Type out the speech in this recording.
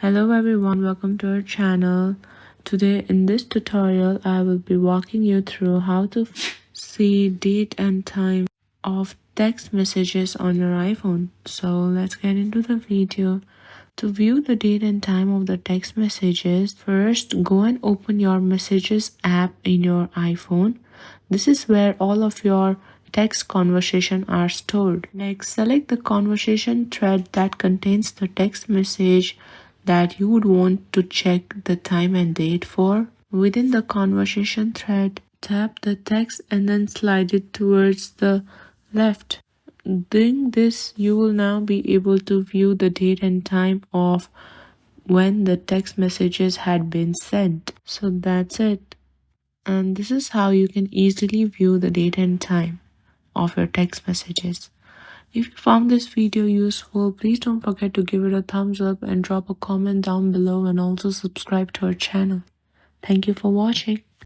Hello everyone, welcome to our channel. Today in this tutorial I will be walking you through how to see date and time of text messages on your iPhone. So let's get into the video. To view the date and time of the text messages, first go and open your messages app in your iPhone. This is where all of your text conversation are stored. Next, select the conversation thread that contains the text message that you would want to check the time and date for. Within the conversation thread, tap the text and then slide it towards the left. Doing this, you will now be able to view the date and time of when the text messages had been sent. So that's it. And this is how you can easily view the date and time of your text messages. If you found this video useful, please don't forget to give it a thumbs up and drop a comment down below, and also subscribe to our channel. Thank you for watching.